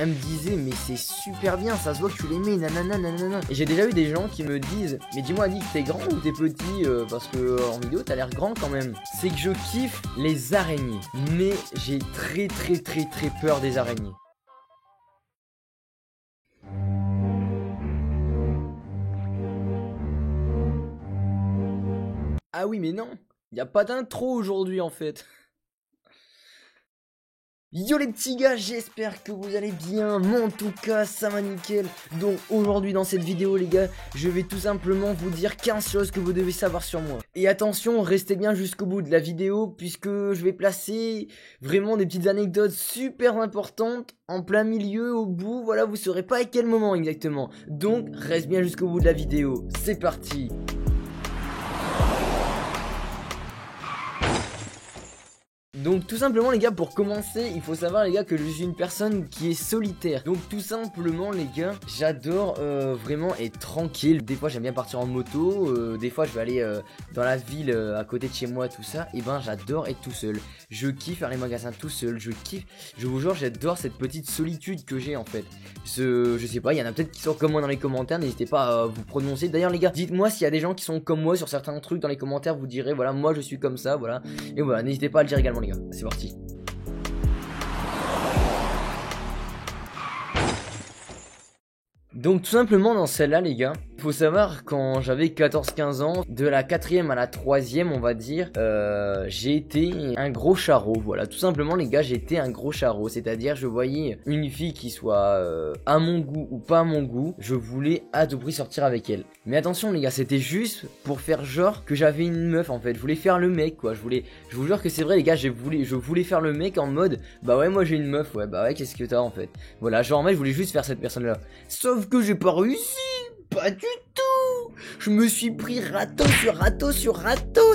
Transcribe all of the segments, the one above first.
elle me disait mais c'est super bien, ça se voit que tu l'aimais, nanana nanana. Et j'ai déjà eu des gens qui me disent mais dis-moi Nick, t'es grand ou t'es petit parce que en vidéo t'as l'air grand quand même. C'est que je kiffe les araignées, mais j'ai très peur des araignées. Ah oui mais non, y a pas d'intro aujourd'hui en fait. Yo les petits gars, j'espère que vous allez bien, moi en tout cas ça va nickel. Donc aujourd'hui dans cette vidéo les gars, je vais tout simplement vous dire 15 choses que vous devez savoir sur moi. Et attention, restez bien jusqu'au bout de la vidéo puisque je vais placer vraiment des petites anecdotes super importantes en plein milieu, au bout, voilà, vous saurez pas à quel moment exactement. Donc reste bien jusqu'au bout de la vidéo, c'est parti. Donc tout simplement les gars, pour commencer, il faut savoir les gars que je suis une personne qui est solitaire. Donc tout simplement les gars, j'adore vraiment être tranquille. Des fois j'aime bien partir en moto, des fois je vais aller dans la ville à côté de chez moi, tout ça. Et ben j'adore être tout seul. Je kiffe faire les magasins tout seul, je kiffe, je vous jure j'adore cette petite solitude que j'ai en fait. Je sais pas, il y en a peut-être qui sont comme moi dans les commentaires, n'hésitez pas à vous prononcer. D'ailleurs les gars, dites-moi s'il y a des gens qui sont comme moi sur certains trucs dans les commentaires, vous direz voilà moi je suis comme ça, voilà. Et voilà, n'hésitez pas à le dire également les gars. C'est parti. Donc tout simplement dans celle-là les gars, faut savoir quand j'avais 14-15 ans, de la 4ème à la 3ème on va dire, j'ai été un gros charreau, voilà, tout simplement les gars j'ai été un gros charreau, c'est-à-dire je voyais une fille qui soit à mon goût ou pas à mon goût, je voulais à tout prix sortir avec elle. Mais attention les gars, c'était juste pour faire genre que j'avais une meuf en fait, je voulais faire le mec quoi, je vous jure que c'est vrai les gars, je voulais faire le mec en mode, bah ouais moi j'ai une meuf, ouais bah ouais qu'est-ce que t'as en fait. Voilà, genre en fait je voulais juste faire cette personne là, sauf que j'ai pas réussi. Pas du tout. Je me suis pris râteau sur râteau sur râteau.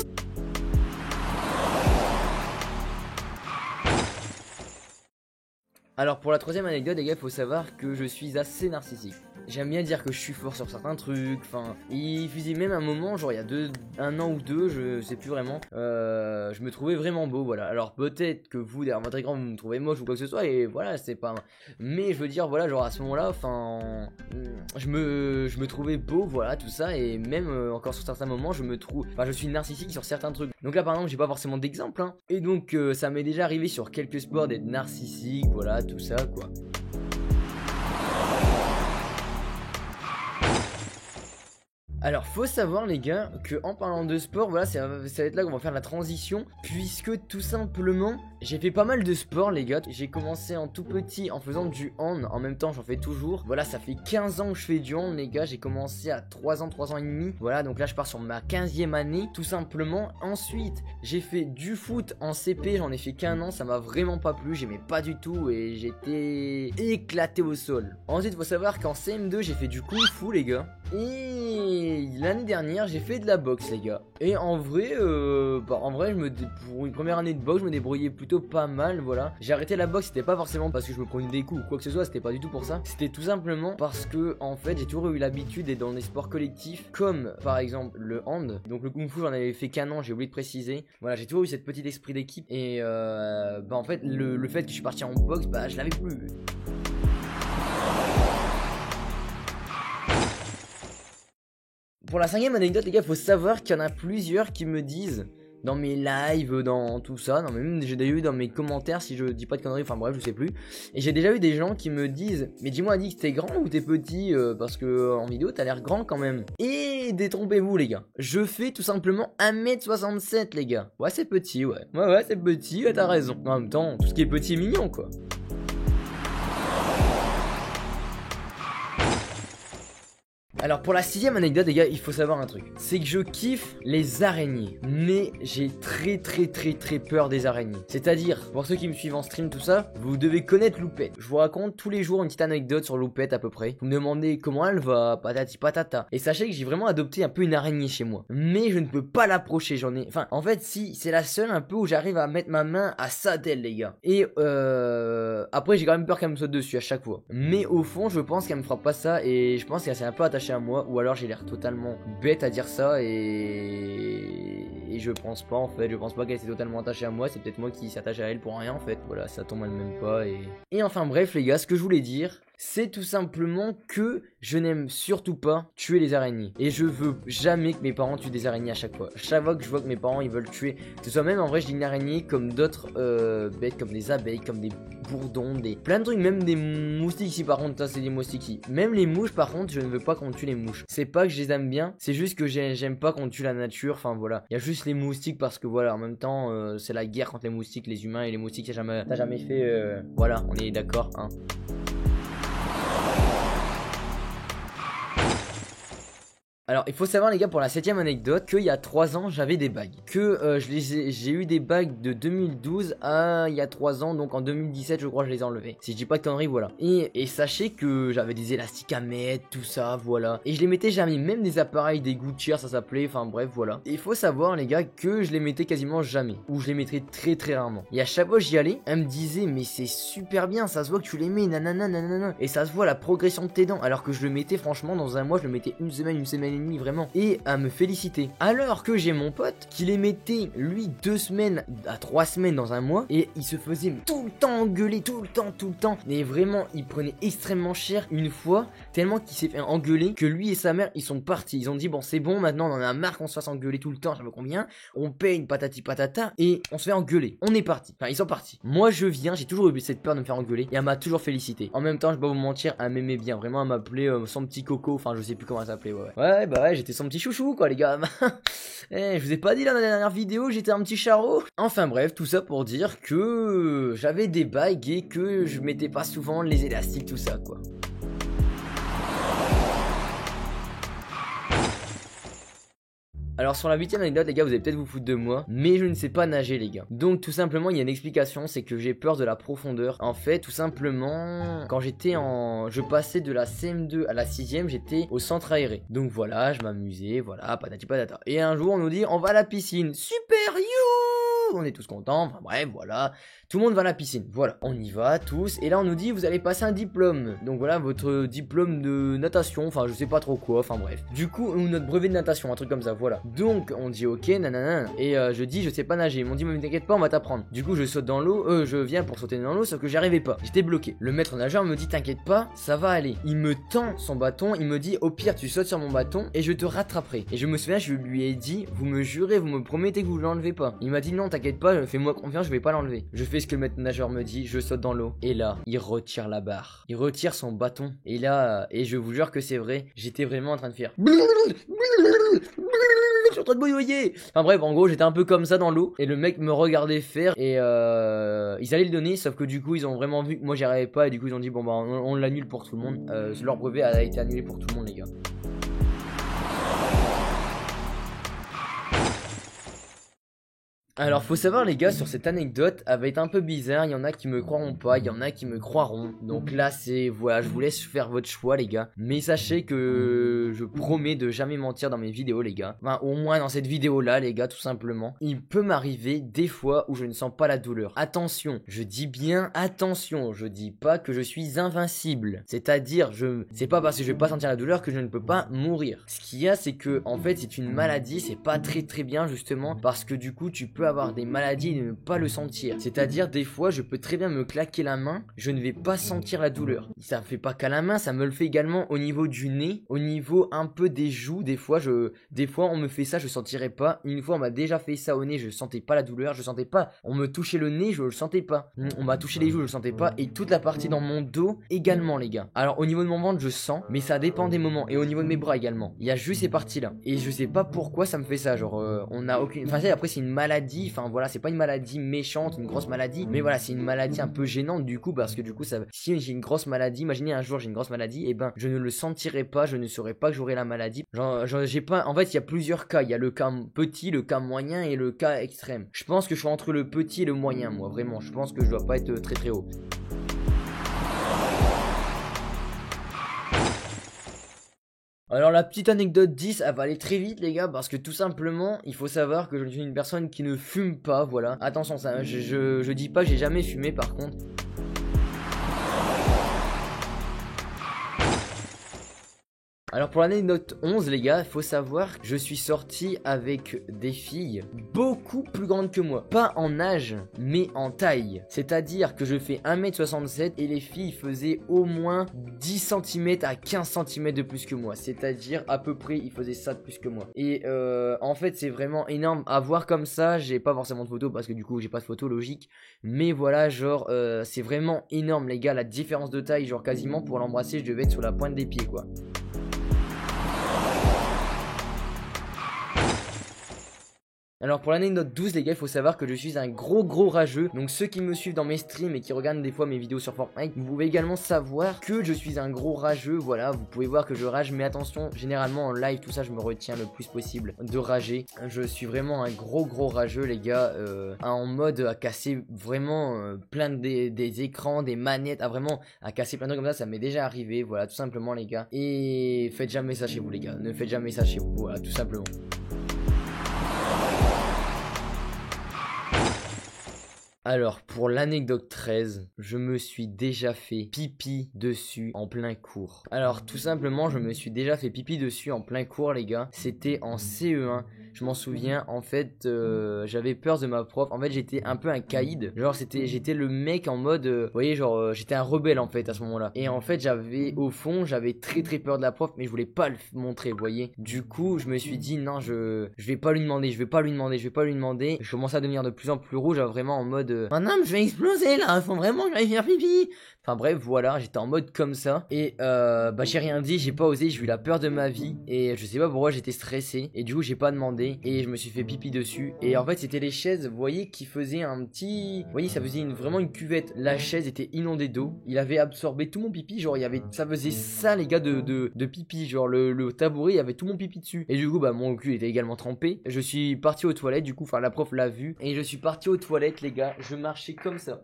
Alors pour la 3ème anecdote les gars, faut savoir que je suis assez narcissique. J'aime bien dire que je suis fort sur certains trucs, enfin, il faisait même un moment, genre il y a un an ou deux, je sais plus vraiment, je me trouvais vraiment beau, voilà. Alors peut-être que vous, derrière votre écran, vous me trouvez moche ou quoi que ce soit, et voilà, c'est pas... Mais je veux dire, voilà, genre à ce moment-là, enfin, je me trouvais beau, voilà, tout ça, et même encore sur certains moments, je suis narcissique sur certains trucs. Donc là, par exemple, j'ai pas forcément d'exemple, hein, et donc ça m'est déjà arrivé sur quelques sports d'être narcissique, voilà, tout ça, quoi. Alors faut savoir les gars que en parlant de sport, voilà ça va être là qu'on va faire la transition, puisque tout simplement j'ai fait pas mal de sport les gars. J'ai commencé en tout petit en faisant du hand, en même temps j'en fais toujours. Voilà, ça fait 15 ans que je fais du hand les gars, j'ai commencé à 3 ans et demi. Voilà, donc là je pars sur ma 15e année tout simplement. Ensuite j'ai fait du foot en CP, j'en ai fait qu'un an, ça m'a vraiment pas plu, j'aimais pas du tout et j'étais éclaté au sol. Ensuite faut savoir qu'en CM2 j'ai fait du kung fu les gars. Et l'année dernière j'ai fait de la boxe les gars. Et en vrai pour une première année de boxe je me débrouillais plutôt pas mal, voilà. J'ai arrêté la boxe, c'était pas forcément parce que je me prenais des coups ou quoi que ce soit, c'était pas du tout pour ça. C'était tout simplement parce que en fait j'ai toujours eu l'habitude d'être dans des sports collectifs, comme par exemple le hand. Donc le kung fu j'en avais fait qu'un an, j'ai oublié de préciser. Voilà, j'ai toujours eu cette petite esprit d'équipe. Et en fait le fait que je suis parti en boxe, je l'avais plus. Pour la 5ème anecdote les gars, faut savoir qu'il y en a plusieurs qui me disent dans mes lives, dans tout ça, non mais même j'ai déjà eu dans mes commentaires, si je dis pas de conneries, enfin bref je sais plus. Et j'ai déjà eu des gens qui me disent mais dis-moi Nick, t'es grand ou t'es petit parce que en vidéo t'as l'air grand quand même. Et détrompez-vous les gars, je fais tout simplement 1m67 les gars. Ouais c'est petit, ouais c'est petit, t'as raison. En même temps tout ce qui est petit est mignon quoi. Alors pour la 6ème anecdote les gars, il faut savoir un truc, c'est que je kiffe les araignées, mais j'ai très peur des araignées. C'est-à-dire, pour ceux qui me suivent en stream tout ça, vous devez connaître Loupette. Je vous raconte tous les jours une petite anecdote sur Loupette à peu près. Vous me demandez comment elle va, patati patata. Et sachez que j'ai vraiment adopté un peu une araignée chez moi, mais je ne peux pas l'approcher, enfin en fait si, c'est la seule un peu où j'arrive à mettre ma main à ça d'elle les gars. Et après j'ai quand même peur qu'elle me saute dessus à chaque fois. Mais au fond je pense qu'elle me fera pas ça et je pense qu'elle s'est un peu attachée à moi, ou alors j'ai l'air totalement bête à dire ça et et je pense pas en fait, je pense pas qu'elle s'est totalement attachée à moi, c'est peut-être moi qui s'attache à elle pour rien en fait. Voilà, ça tombe elle-même pas et enfin bref les gars, ce que je voulais dire, c'est tout simplement que je n'aime surtout pas tuer les araignées. Et je veux jamais que mes parents tuent des araignées à chaque fois. Chaque fois que je vois que mes parents ils veulent tuer, que ce soit même en vrai je dis une araignée comme d'autres bêtes, comme des abeilles, comme des bourdons, des plein de trucs, même des moustiques ici par contre, ça c'est des moustiques ici. Même les mouches par contre, je ne veux pas qu'on tue les mouches. C'est pas que je les aime bien, c'est juste que j'aime pas qu'on tue la nature, enfin voilà. Il y a juste les moustiques parce que voilà, en même temps c'est la guerre contre les moustiques, les humains et les moustiques, t'as jamais fait voilà, on est d'accord hein. Alors il faut savoir les gars pour la 7ème anecdote qu'il y a 3 ans j'avais des bagues. Que j'ai eu des bagues de 2012 à il y a 3 ans, donc en 2017 je crois je les ai enlevées. Si je dis pas de conneries voilà. Et sachez que j'avais des élastiques à mettre, tout ça voilà. Et je les mettais jamais, même des appareils, des gouttières ça s'appelait, enfin bref voilà. Et il faut savoir les gars que je les mettais quasiment jamais. Ou je les mettrais très très rarement. Et à chaque fois j'y allais, elle me disait mais c'est super bien, ça se voit que tu les mets, nanana nanana. Et ça se voit la progression de tes dents. Alors que je le mettais franchement dans un mois, je le mettais une semaine et demie vraiment, et à me féliciter. Alors que j'ai mon pote qui les mettait lui 2 semaines à 3 semaines dans un mois, et il se faisait tout le temps engueuler, tout le temps, et vraiment il prenait extrêmement cher une fois, tellement qu'il s'est fait engueuler que lui et sa mère ils sont partis, ils ont dit bon c'est bon maintenant on en a marre qu'on se fasse engueuler tout le temps, je sais pas combien, on paye une patati patata et on se fait engueuler, on est parti, enfin ils sont partis. Moi je viens, j'ai toujours eu cette peur de me faire engueuler et elle m'a toujours félicité. En même temps je vais pas vous mentir, elle m'aimait bien, vraiment elle m'appelait son petit coco, enfin je sais plus comment elle s'appelait, ouais bah ouais j'étais son petit chouchou quoi les gars. Je vous ai pas dit là dans la dernière vidéo j'étais un petit charreau. Enfin bref, tout ça pour dire que j'avais des bagues et que je mettais pas souvent les élastiques tout ça quoi. Alors sur la 8ème anecdote les gars, vous allez peut-être vous foutre de moi, mais je ne sais pas nager les gars. Donc tout simplement il y a une explication, c'est que j'ai peur de la profondeur. En fait tout simplement quand je passais de la CM2 à la 6ème, j'étais au centre aéré. Donc voilà, je m'amusais, voilà, patati patata. Et un jour on nous dit on va à la piscine. Super, you, on est tous contents, enfin bref voilà. Tout le monde va à la piscine, voilà, on y va tous, et là on nous dit vous allez passer un diplôme, donc voilà votre diplôme de natation, enfin je sais pas trop quoi, enfin bref. Du coup, ou notre brevet de natation, un truc comme ça, voilà. Donc on dit ok, nanana, et je dis je sais pas nager, ils m'ont dit mais t'inquiète pas on va t'apprendre. Du coup je saute dans l'eau, je viens pour sauter dans l'eau, sauf que j'y arrivais pas, j'étais bloqué. Le maître nageur me dit t'inquiète pas, ça va aller. Il me tend son bâton, il me dit au pire tu sautes sur mon bâton et je te rattraperai. Et je me souviens, je lui ai dit vous me jurez, vous me promettez que vous l'enlevez pas. Il m'a dit non t'inquiète pas, fais-moi confiance, je vais pas l'enlever. Je fais ce que le maître nageur me dit, je saute dans l'eau et là il retire la barre, il retire son bâton et là et je vous jure que c'est vrai, j'étais vraiment en train de faire je suis en train de bouilloyer. Enfin bref, en gros j'étais un peu comme ça dans l'eau et le mec me regardait faire et ils allaient le donner, sauf que du coup ils ont vraiment vu que moi j'y arrivais pas et du coup ils ont dit bon bah on l'annule pour tout le monde. Leur brevet a été annulé pour tout le monde les gars. Alors faut savoir les gars, sur cette anecdote, elle va être un peu bizarre, il y en a qui me croiront pas, il y en a qui me croiront. Donc là c'est, voilà, je vous laisse faire votre choix les gars. Mais sachez que je promets de jamais mentir dans mes vidéos les gars. Enfin au moins dans cette vidéo là les gars tout simplement. Il peut m'arriver des fois où je ne sens pas la douleur. Attention, je dis bien attention, je dis pas que je suis invincible. C'est-à-dire, c'est pas parce que je vais pas sentir la douleur que je ne peux pas mourir. Ce qu'il y a c'est que en fait c'est une maladie, c'est pas très bien justement parce que du coup tu peux avoir des maladies et ne pas le sentir. C'est-à-dire des fois je peux très bien me claquer la main, je ne vais pas sentir la douleur. Ça fait pas qu'à la main, ça me le fait également au niveau du nez, au niveau un peu des joues. Des fois on me fait ça, je sentirais pas. Une fois on m'a déjà fait ça au nez, je sentais pas la douleur, je sentais pas. On me touchait le nez, je le sentais pas. On m'a touché les joues, je le sentais pas. Et toute la partie dans mon dos également les gars. Alors au niveau de mon ventre je sens, mais ça dépend des moments. Et au niveau de mes bras également. Il y a juste ces parties là. Et je sais pas pourquoi ça me fait ça. Genre on a aucune. Enfin après c'est une maladie. Enfin voilà, c'est pas une maladie méchante, une grosse maladie, mais voilà, c'est une maladie un peu gênante du coup, parce que du coup, si j'ai une grosse maladie, imaginez un jour j'ai une grosse maladie, et ben je ne le sentirai pas, je ne saurais pas que j'aurai la maladie. Genre, j'ai pas, en fait, il y a plusieurs cas, il y a le cas petit, le cas moyen et le cas extrême. Je pense que je suis entre le petit et le moyen, moi, vraiment. Je pense que je dois pas être très haut. Alors la petite anecdote 10, elle va aller très vite les gars, parce que tout simplement il faut savoir que je suis une personne qui ne fume pas, voilà. Attention, ça, je dis pas que j'ai jamais fumé par contre. Alors pour l'anecdote 11 les gars, il faut savoir que je suis sorti avec des filles beaucoup plus grandes que moi. Pas en âge, mais en taille. C'est-à-dire que je fais 1m67 et les filles faisaient au moins 10 cm à 15 cm de plus que moi. C'est-à-dire à peu près, ils faisaient ça de plus que moi. Et en fait, c'est vraiment énorme à voir comme ça. J'ai pas forcément de photo parce que du coup, j'ai pas de photo logique. Mais voilà, genre, c'est vraiment énorme les gars, la différence de taille. Genre quasiment pour l'embrasser, je devais être sur la pointe des pieds quoi. Alors pour l'anecdote 12 les gars, il faut savoir que je suis un gros rageux. Donc ceux qui me suivent dans mes streams et qui regardent des fois mes vidéos sur Fortnite, vous pouvez également savoir que je suis un gros rageux. Voilà, vous pouvez voir que je rage, mais attention, généralement en live tout ça je me retiens le plus possible de rager. Je suis vraiment un gros rageux les gars, en mode à casser vraiment plein des écrans, des manettes, à casser plein de trucs comme ça m'est déjà arrivé. Voilà, tout simplement les gars. Et faites jamais ça chez vous les gars, ne faites jamais ça chez vous, voilà, tout simplement. Alors pour l'anecdote 13, je me suis déjà fait pipi dessus en plein cours. Alors tout simplement je me suis déjà fait pipi dessus en plein cours les gars. C'était en CE1, je m'en souviens. En fait j'avais peur de ma prof. En fait j'étais un peu un caïd. Genre j'étais le mec en mode vous voyez genre j'étais un rebelle en fait à ce moment là. Et en fait j'avais très peur de la prof, mais je voulais pas le montrer vous voyez. Du coup je me suis dit non je vais pas lui demander. Je commençais à devenir de plus en plus rouge, vraiment en mode maintenant je vais exploser là, faut vraiment que j'aille faire pipi. Enfin bref voilà, j'étais en mode comme ça. Et j'ai rien dit, j'ai pas osé, j'ai eu la peur de ma vie. Et je sais pas pourquoi j'étais stressé. Et du coup j'ai pas demandé. Et je me suis fait pipi dessus. Et en fait c'était les chaises, vous voyez, qui faisaient un petit... Vous voyez ça faisait vraiment une cuvette. La chaise était inondée d'eau. Il avait absorbé tout mon pipi. Genre ça faisait ça les gars de pipi. Genre le tabouret il y avait tout mon pipi dessus. Et du coup mon cul était également trempé. Je suis parti aux toilettes du coup, enfin la prof l'a vu. Et je suis parti aux toilettes les gars. Je marchais comme ça.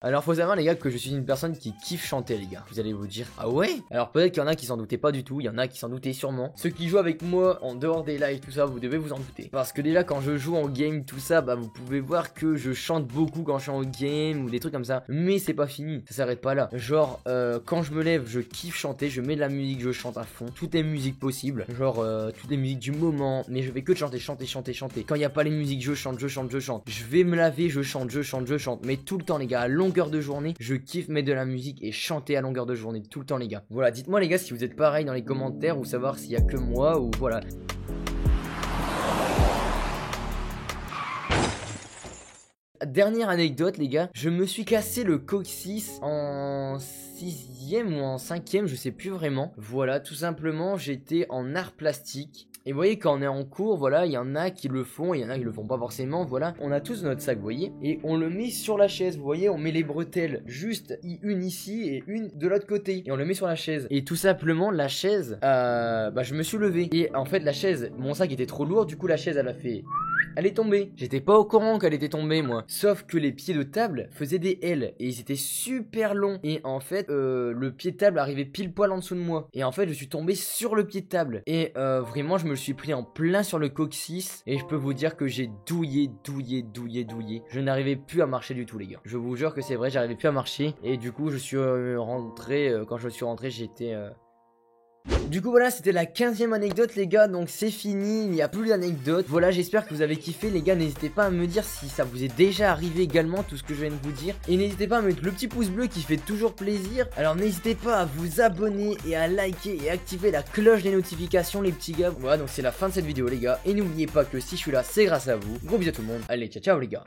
Alors faut savoir les gars que je suis une personne qui kiffe chanter les gars. Vous allez vous dire ah ouais. Alors peut-être qu'il y en a qui s'en doutaient pas du tout. Il y en a qui s'en doutaient sûrement. Ceux qui jouent avec moi en dehors des lives tout ça, vous devez vous en douter. Parce que déjà quand je joue en game tout ça, vous pouvez voir que je chante beaucoup quand je suis en game ou des trucs comme ça. Mais c'est pas fini, ça s'arrête pas là. Genre quand je me lève je kiffe chanter. Je mets de la musique, je chante à fond. Toutes les musiques possibles. Genre toutes les musiques du moment. Mais je vais que chanter. Quand il n'y a pas les musiques je chante. Je vais me laver, je chante. Mais tout le temps les gars, à longueur de journée, je kiffe mettre de la musique et chanter à longueur de journée tout le temps les gars. Voilà, dites-moi les gars si vous êtes pareil dans les commentaires ou savoir s'il y a que moi ou voilà. Dernière anecdote les gars, je me suis cassé le coccyx en 6ème ou en 5ème, je sais plus vraiment. Voilà, tout simplement j'étais en art plastique. Et vous voyez quand on est en cours, voilà, il y en a qui le font, il y en a qui le font pas forcément, voilà. On a tous notre sac, vous voyez, et on le met sur la chaise, vous voyez, on met les bretelles juste une ici et une de l'autre côté. Et on le met sur la chaise. Et tout simplement, la chaise, je me suis levé. Et en fait, la chaise, mon sac était trop lourd, du coup la chaise elle a fait... Elle est tombée. J'étais pas au courant qu'elle était tombée moi. Sauf que les pieds de table faisaient des L. Et ils étaient super longs. Et en fait le pied de table arrivait pile poil en dessous de moi. Et en fait je suis tombé sur le pied de table. Et vraiment je me suis pris en plein sur le coccyx. Et je peux vous dire que j'ai douillé. Je n'arrivais plus à marcher du tout les gars. Je vous jure que c'est vrai, j'arrivais plus à marcher. Et du coup je suis rentré. Quand je suis rentré j'étais... Du coup voilà, c'était la 15ème anecdote les gars, donc c'est fini, il n'y a plus d'anecdotes. Voilà, j'espère que vous avez kiffé les gars, n'hésitez pas à me dire si ça vous est déjà arrivé également tout ce que je viens de vous dire. Et n'hésitez pas à mettre le petit pouce bleu qui fait toujours plaisir. Alors n'hésitez pas à vous abonner et à liker et activer la cloche des notifications les petits gars. Voilà, donc c'est la fin de cette vidéo les gars, et n'oubliez pas que si je suis là c'est grâce à vous. Gros bisous à tout le monde, allez ciao ciao les gars.